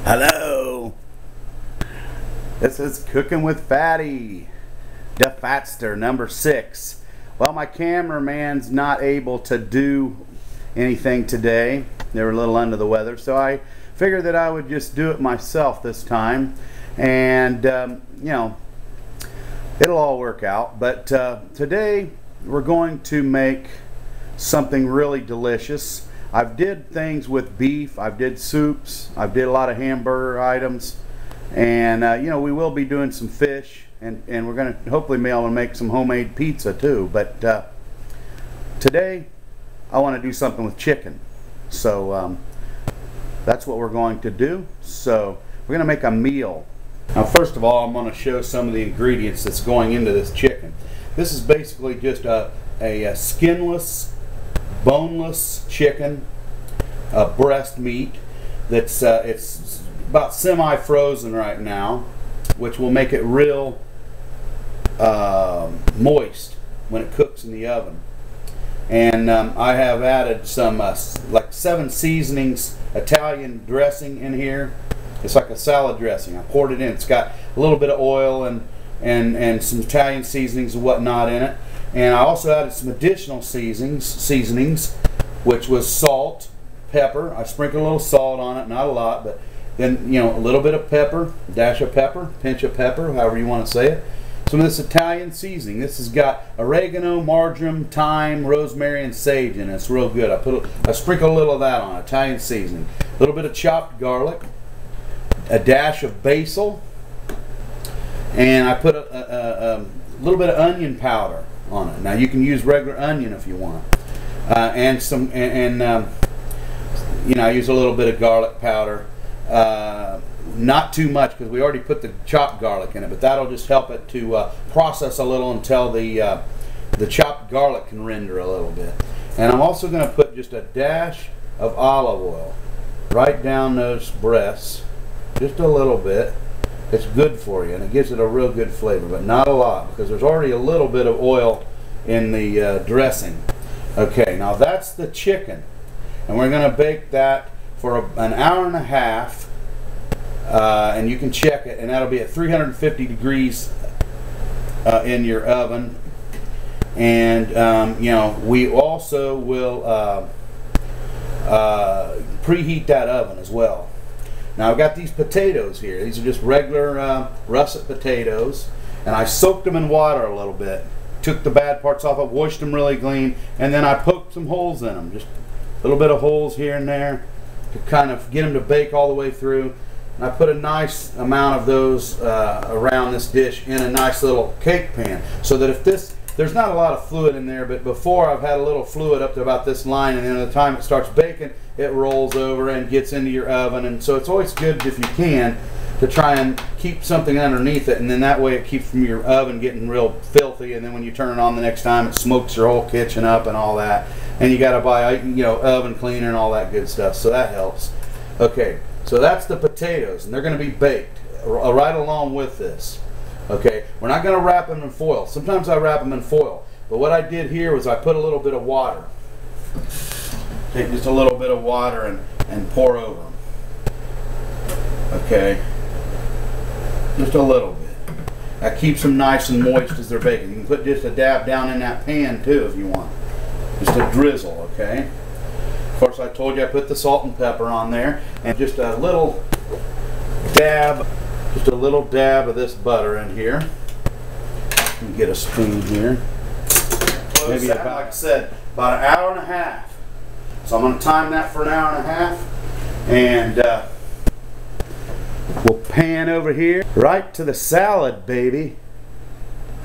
Hello. This is Cooking with Fatty, Daphatster number 6. Well, my cameraman's not able to do anything today. They were a little under the weather, so I figured that I would just do it myself this time. And, you know, it'll all work out. But today we're going to make something really delicious. I've did things with beef, I've did soups, I've did a lot of hamburger items, and you know, we will be doing some fish, and we're going to hopefully be able to make some homemade pizza too. But today I want to do something with chicken, so that's what we're going to do. So we're going to make a meal. Now first of all, I'm going to show some of the ingredients that's going into this chicken. This is basically just a skinless, boneless chicken, breast meat that's it's about semi-frozen right now, which will make it real moist when it cooks in the oven. And I have added some like 7 seasonings Italian dressing in here. It's like a salad dressing. I poured it in. It's got a little bit of oil and some Italian seasonings and whatnot in it. And I also added some additional seasonings, which was salt, pepper. I sprinkled a little salt on it, not a lot, but then, you know, a little bit of pepper, dash of pepper, pinch of pepper, however you want to say it. Some of this Italian seasoning. This has got oregano, marjoram, thyme, rosemary, and sage in it. It's real good. I sprinkled a little of that on, Italian seasoning. A little bit of chopped garlic, a dash of basil, and I put a little bit of onion powder on it. Now you can use regular onion if you want, and you know, I use a little bit of garlic powder, not too much because we already put the chopped garlic in it, but that'll just help it to process a little until the chopped garlic can render a little bit. And I'm also going to put just a dash of olive oil right down those breasts, just a little bit. It's good for you, and it gives it a real good flavor, but not a lot because there's already a little bit of oil in the dressing. Okay, now that's the chicken, and we're going to bake that for an hour and a half, and you can check it, and that'll be at 350 degrees in your oven. And you know, we also will preheat that oven as well. Now I've got these potatoes here. These are just regular russet potatoes, and I soaked them in water a little bit. Took the bad parts off, I washed them really clean, and then I poked some holes in them. Just a little bit of holes here and there to kind of get them to bake all the way through. And I put a nice amount of those around this dish in a nice little cake pan, so that if there's not a lot of fluid in there, but before I've had a little fluid up to about this line, and then by the time it starts baking, it rolls over and gets into your oven. And so it's always good, if you can, to try and keep something underneath it, and then that way it keeps from your oven getting real filthy, and then when you turn it on the next time, it smokes your whole kitchen up and all that. And you got to buy, you know, oven cleaner and all that good stuff, so that helps. Okay, so that's the potatoes, and they're going to be baked right along with this. Okay, we're not going to wrap them in foil. Sometimes I wrap them in foil, but what I did here was I put a little bit of water. Take just a little bit of water and pour over them. Okay, just a little bit. That keeps them nice and moist as they're baking. You can put just a dab down in that pan too if you want. Just a drizzle, okay? Of course, I told you I put the salt and pepper on there, and just a little dab of this butter in here. You can get a spoon here. Maybe about, like I said, about an hour and a half. So I'm going to time that for an hour and a half, and we'll pan over here right to the salad, baby.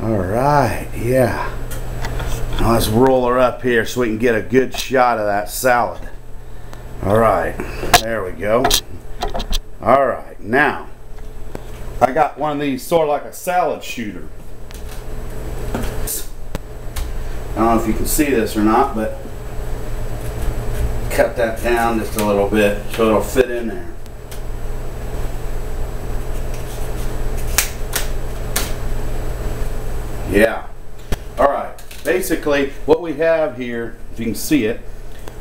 All right, yeah. Now let's roll her up here so we can get a good shot of that salad. All right, there we go. All right, now I got one of these sort of like a salad shooter. I don't know if you can see this or not, but cut that down just a little bit so it'll fit in there. Yeah. Alright. Basically what we have here, if you can see it,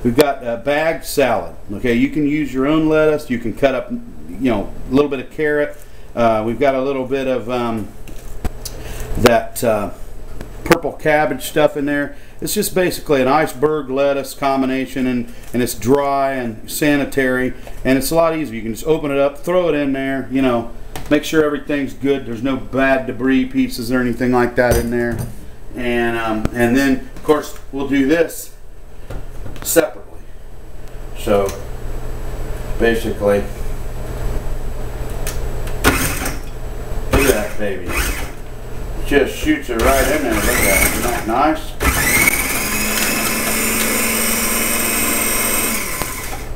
we've got a bagged salad. Okay, you can use your own lettuce, you can cut up a little bit of carrot. We've got a little bit of that purple cabbage stuff in there. It's just basically an iceberg lettuce combination, and it's dry and sanitary, and it's a lot easier. You can just open it up, throw it in there, make sure everything's good. There's no bad debris pieces or anything like that in there. And then, of course, we'll do this separately. So, basically, look at that baby. Just shoots it right in there. Look at that. Isn't that nice?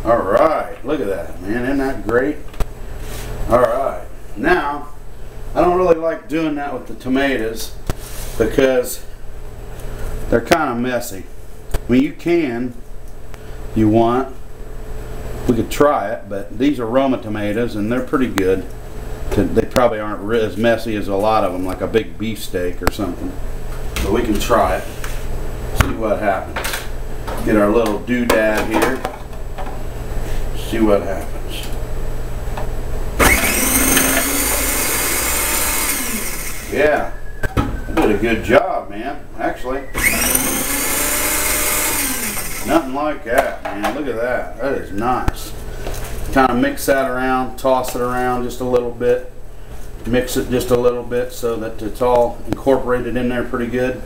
Alright, look at that, man. Isn't that great? Alright, now, I don't really like doing that with the tomatoes because they're kind of messy. I mean, you want, we could try it, but these are Roma tomatoes and they're pretty good. They probably aren't as messy as a lot of them, like a big beefsteak or something. But we can try it, see what happens. Get our little doodad here. See what happens. Yeah, I did a good job, man. Actually, nothing like that, man. Look at that. That is nice. Kind of mix that around, toss it around just a little bit. Mix it just a little bit so that it's all incorporated in there pretty good.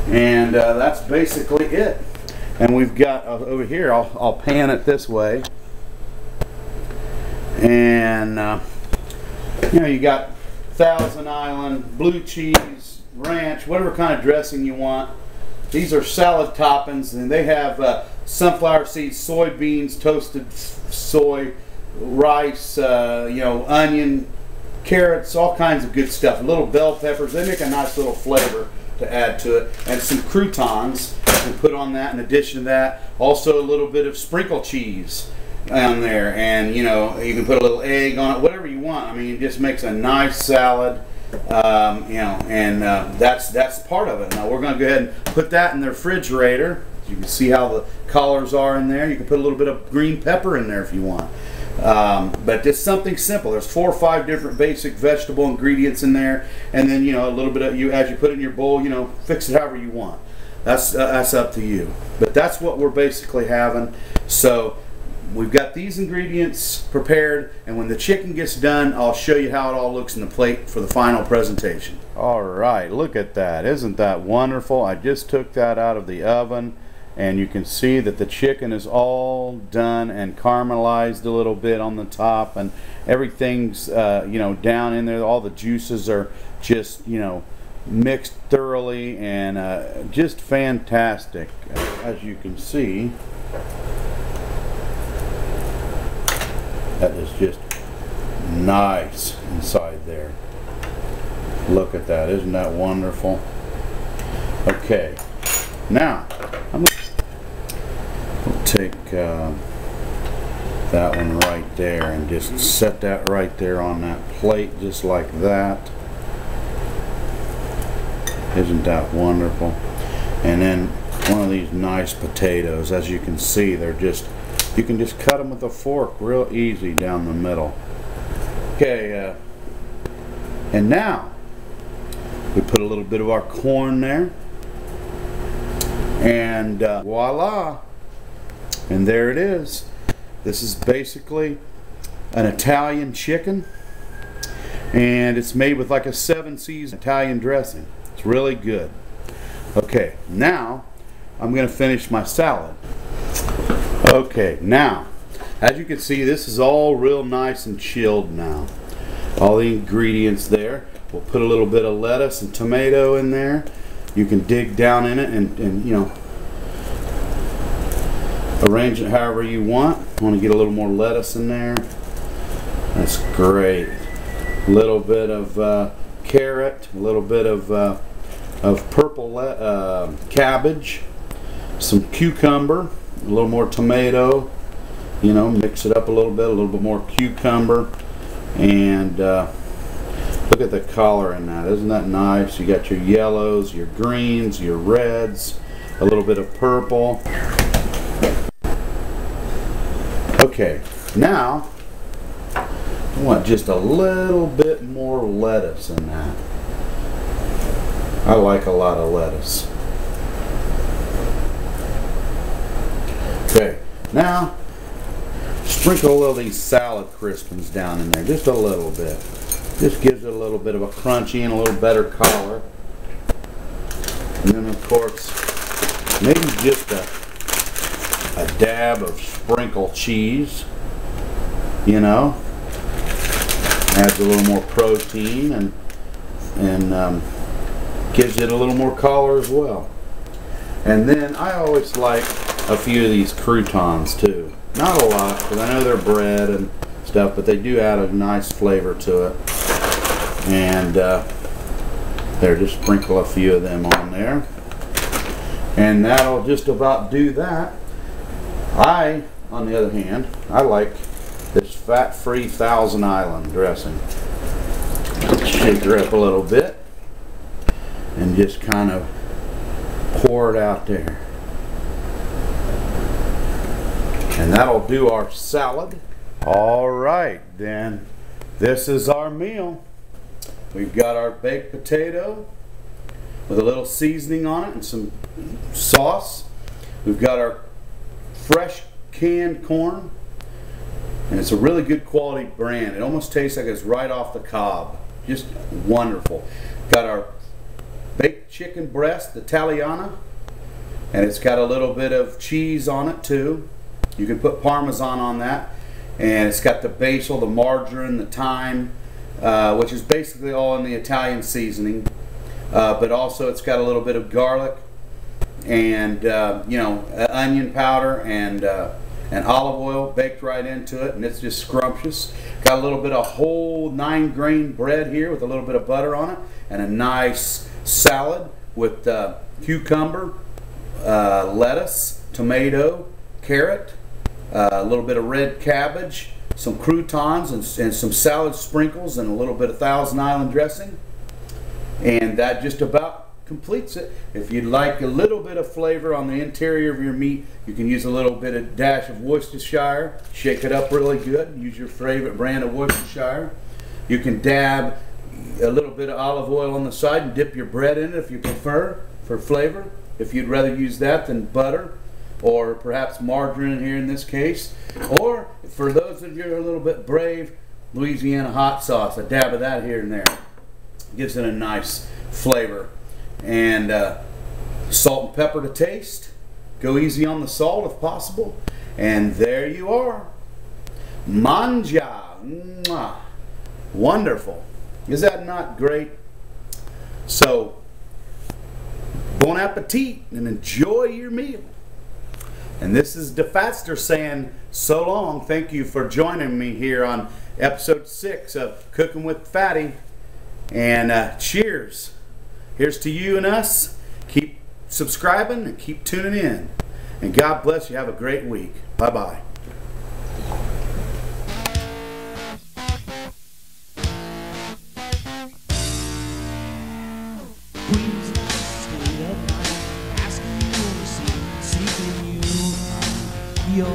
And that's basically it. And we've got over here, I'll pan it this way. And you got Thousand Island, blue cheese, ranch, whatever kind of dressing you want. These are salad toppings, and they have sunflower seeds, soybeans, toasted soy, rice, onion, carrots, all kinds of good stuff. Little bell peppers. They make a nice little flavor to add to it, and some croutons and put on that. In addition to that, also a little bit of sprinkle cheese on there, and you can put a little egg on it, whatever you want. I mean, it just makes a nice salad. That's part of it. Now we're going to go ahead and put that in the refrigerator. You can see how the colors are in there. You can put a little bit of green pepper in there if you want. But just something simple. There's 4 or 5 different basic vegetable ingredients in there, and then a little bit of as you put it in your bowl, fix it however you want. That's up to you. But that's what we're basically having. So we've got these ingredients prepared, and when the chicken gets done, I'll show you how it all looks in the plate for the final presentation. Alright, look at that. Isn't that wonderful? I just took that out of the oven, and you can see that the chicken is all done and caramelized a little bit on the top, and everything's down in there. All the juices are just mixed thoroughly, and just fantastic. As you can see, that is just nice inside there. Look at that. Isn't that wonderful? Okay, now I'm going to take that one right there and just set that right there on that plate, just like that. Isn't that wonderful? And then one of these nice potatoes. As you can see, they're just, you can just cut them with a fork real easy down the middle. Okay, and now we put a little bit of our corn there, and voila, and there it is. This is basically an Italian chicken, and it's made with like a 7-season Italian dressing. It's really good. Okay, now I'm going to finish my salad. Okay, now as you can see, this is all real nice and chilled now. All the ingredients there. We'll put a little bit of lettuce and tomato in there. You can dig down in it and arrange it however you want. I want to get a little more lettuce in there. That's great. A little bit of carrot, a little bit of purple cabbage, some cucumber, a little more tomato. Mix it up a little bit more cucumber, and look at the color in that. Isn't that nice? You got your yellows, your greens, your reds, a little bit of purple. Okay, now I want just a little bit more lettuce in that. I like a lot of lettuce. Okay, now sprinkle a little of these salad crispins down in there, just a little bit. Just gives it a little bit of a crunchy and a little better color. And then of course, maybe just a dab of sprinkle cheese, you know. Adds a little more protein and gives it a little more color as well. And then I always like a few of these croutons too. Not a lot, because I know they're bread and stuff, but they do add a nice flavor to it. And there, just sprinkle a few of them on there. And that'll just about do that. On the other hand, I like this fat-free Thousand Island dressing. Shake her up a little bit and just kind of pour it out there. And that'll do our salad. All right, then this is our meal. We've got our baked potato with a little seasoning on it and some sauce. We've got our fresh canned corn, and it's a really good quality brand. It almost tastes like it's right off the cob. Just wonderful. Got our baked chicken breast, Italiano, and it's got a little bit of cheese on it too. You can put Parmesan on that, and it's got the basil, the margarine, the thyme, which is basically all in the Italian seasoning, but also it's got a little bit of garlic and you know, onion powder and olive oil baked right into it, and it's just scrumptious. Got a little bit of whole 9-grain bread here with a little bit of butter on it, and a nice salad with cucumber, lettuce, tomato, carrot, a little bit of red cabbage, some croutons and some salad sprinkles, and a little bit of Thousand Island dressing. And that just about completes it. If you'd like a little bit of flavor on the interior of your meat, you can use a little bit of dash of Worcestershire. Shake it up really good. Use your favorite brand of Worcestershire. You can dab a little bit of olive oil on the side and dip your bread in it if you prefer for flavor. If you'd rather use that than butter, or perhaps margarine here in this case. Or for those of you who are a little bit brave, Louisiana hot sauce, a dab of that here and there. Gives it a nice flavor. And salt and pepper to taste. Go easy on the salt if possible. And there you are. Manja. Mwah. Wonderful. Is that not great? So, bon appetit and enjoy your meal. And this is Daphatster saying so long. Thank you for joining me here on episode 6 of Cooking with Fatty. And cheers. Here's to you and us. Keep subscribing and keep tuning in. And God bless you. Have a great week. Bye-bye. Your